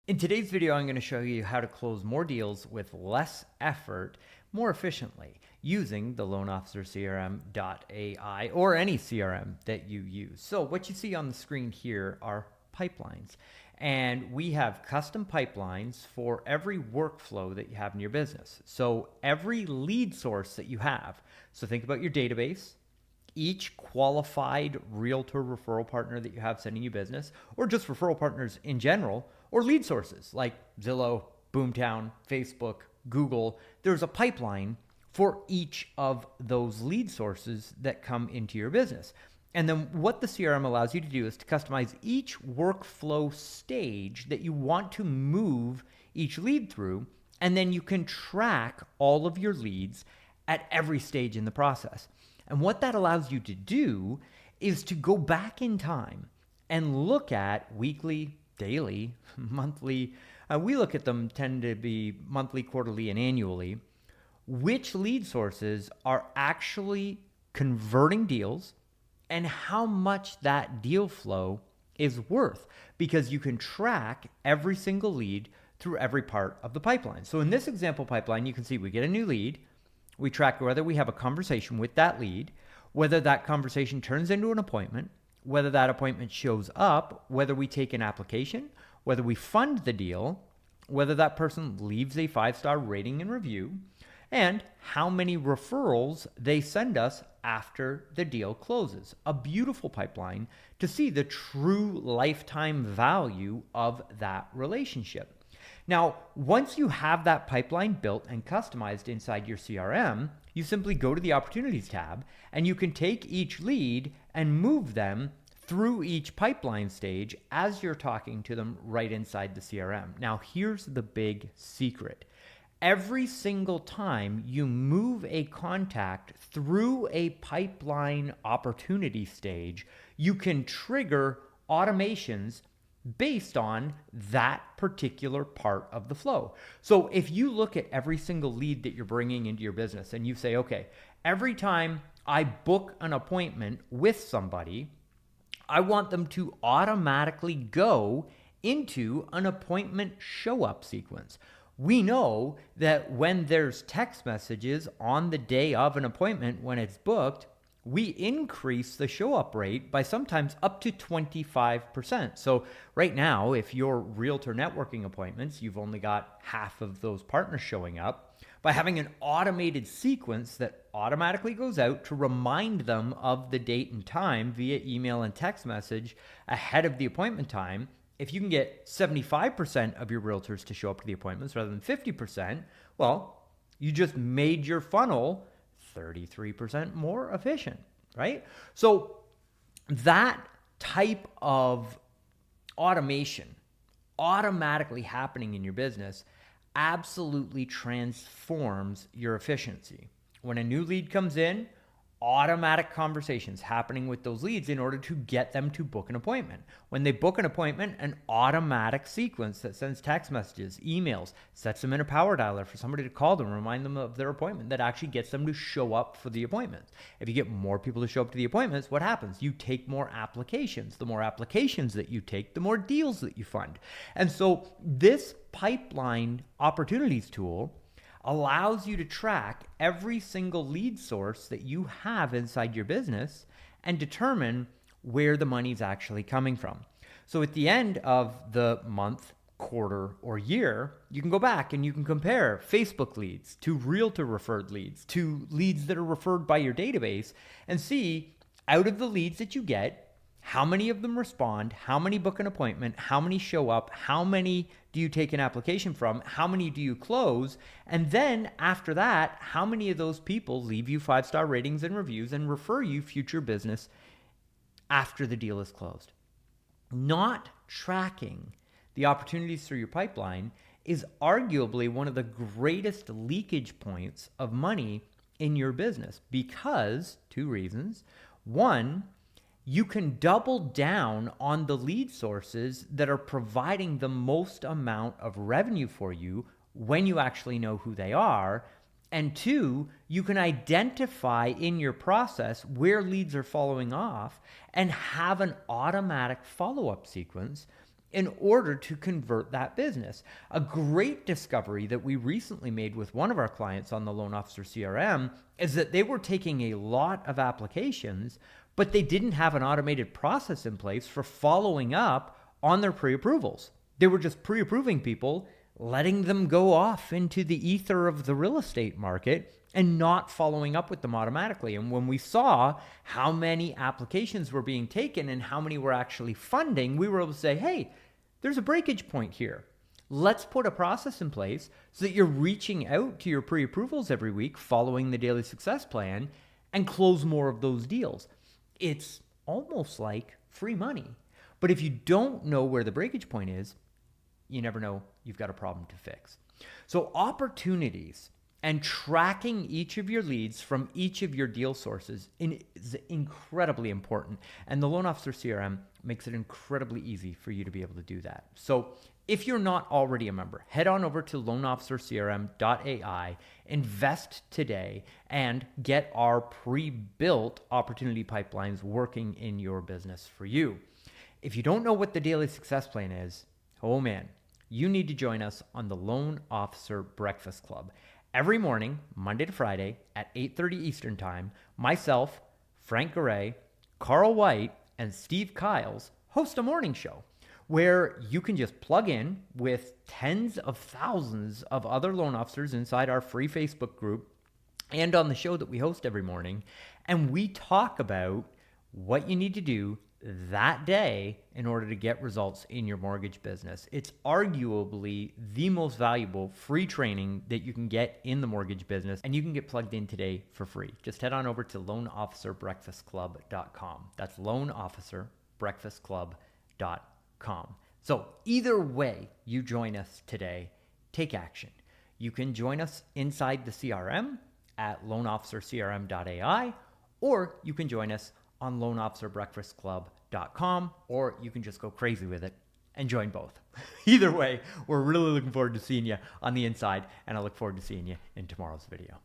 In today's video, I'm going to show you how to close more deals with less effort, more efficiently, using the Loan Officer CRM.ai or any CRM that you use. So what you see on the screen here are pipelines. And we have custom pipelines for every workflow that you have in your business. So every lead source that you have, so think about your database, each qualified realtor referral partner that you have sending you business, or just referral partners in general, or lead sources like Zillow, Boomtown, Facebook, Google. There's a pipeline for each of those lead sources that come into your business. And then what the CRM allows you to do is to customize each workflow stage that you want to move each lead through, and then you can track all of your leads at every stage in the process. And what that allows you to do is to go back in time and look at weekly, daily, monthly, we look at them tend to be monthly, quarterly, and annually, which lead sources are actually converting deals and how much that deal flow is worth, because you can track every single lead through every part of the pipeline. So in this example pipeline, you can see we get a new lead. We track whether we have a conversation with that lead, whether that conversation turns into an appointment, whether that appointment shows up, whether we take an application, whether we fund the deal, whether that person leaves a 5-star rating and review, and how many referrals they send us after the deal closes. A beautiful pipeline to see the true lifetime value of that relationship. Now, once you have that pipeline built and customized inside your CRM, you simply go to the Opportunities tab and you can take each lead and move them through each pipeline stage as you're talking to them right inside the CRM. Now, here's the big secret. Every single time you move a contact through a pipeline opportunity stage, you can trigger automations based on that particular part of the flow. So if you look at every single lead that you're bringing into your business and you say, okay, every time I book an appointment with somebody, I want them to automatically go into an appointment show up sequence. We know that when there's text messages on the day of an appointment, when it's booked, we increase the show up rate by sometimes up to 25%. So right now, if you're realtor networking appointments, you've only got half of those partners showing up. By having an automated sequence that automatically goes out to remind them of the date and time via email and text message ahead of the appointment time, if you can get 75% of your realtors to show up to the appointments rather than 50%, well, you just made your funnel 33% more efficient, right? So that type of automation automatically happening in your business absolutely transforms your efficiency. When a new lead comes in, automatic conversations happening with those leads in order to get them to book an appointment. When they book an appointment, an automatic sequence that sends text messages, emails, sets them in a power dialer for somebody to call them, remind them of their appointment, that actually gets them to show up for the appointment. If you get more people to show up to the appointments, what happens? You take more applications. The more applications that you take, the more deals that you fund. And so this pipeline opportunities tool allows you to track every single lead source that you have inside your business and determine where the money's actually coming from. So at the end of the month, quarter, or year, you can go back and you can compare Facebook leads to realtor referred leads to leads that are referred by your database and see, out of the leads that you get, how many of them respond, how many book an appointment, how many show up, how many do you take an application from, how many do you close, and then after that, how many of those people leave you 5-star ratings and reviews and refer you future business after the deal is closed. Not tracking the opportunities through your pipeline is arguably one of the greatest leakage points of money in your business because, 2 reasons. One, you can double down on the lead sources that are providing the most amount of revenue for you when you actually know who they are. And 2, you can identify in your process where leads are following off and have an automatic follow-up sequence in order to convert that business. A great discovery that we recently made with one of our clients on the Loan Officer CRM is that they were taking a lot of applications, but they didn't have an automated process in place for following up on their pre-approvals. They were just pre-approving people, letting them go off into the ether of the real estate market and not following up with them automatically. And when we saw how many applications were being taken and how many were actually funding, we were able to say, hey, there's a breakage point here. Let's put a process in place so that you're reaching out to your pre-approvals every week following the daily success plan and close more of those deals. It's almost like free money. But if you don't know where the breakage point is, you never know you've got a problem to fix. So opportunities and tracking each of your leads from each of your deal sources is incredibly important. And the Loan Officer CRM makes it incredibly easy for you to be able to do that. So if you're not already a member, head on over to loanofficercrm.ai, invest today, and get our pre-built opportunity pipelines working in your business for you. If you don't know what the daily success plan is, oh man, you need to join us on the Loan Officer Breakfast Club. Every morning, Monday to Friday at 8:30 Eastern Time, myself, Frank Garay, Carl White, and Steve Kiles host a morning show where you can just plug in with tens of thousands of other loan officers inside our free Facebook group and on the show that we host every morning. And we talk about what you need to do that day in order to get results in your mortgage business. It's arguably the most valuable free training that you can get in the mortgage business, and you can get plugged in today for free. Just head on over to loanofficerbreakfastclub.com. That's loanofficerbreakfastclub.com. So either way you join us today, take action. You can join us inside the CRM at loanofficercrm.ai, or you can join us on loanofficerbreakfastclub.com, or you can just go crazy with it and join both. Either way, we're really looking forward to seeing you on the inside, and I look forward to seeing you in tomorrow's video.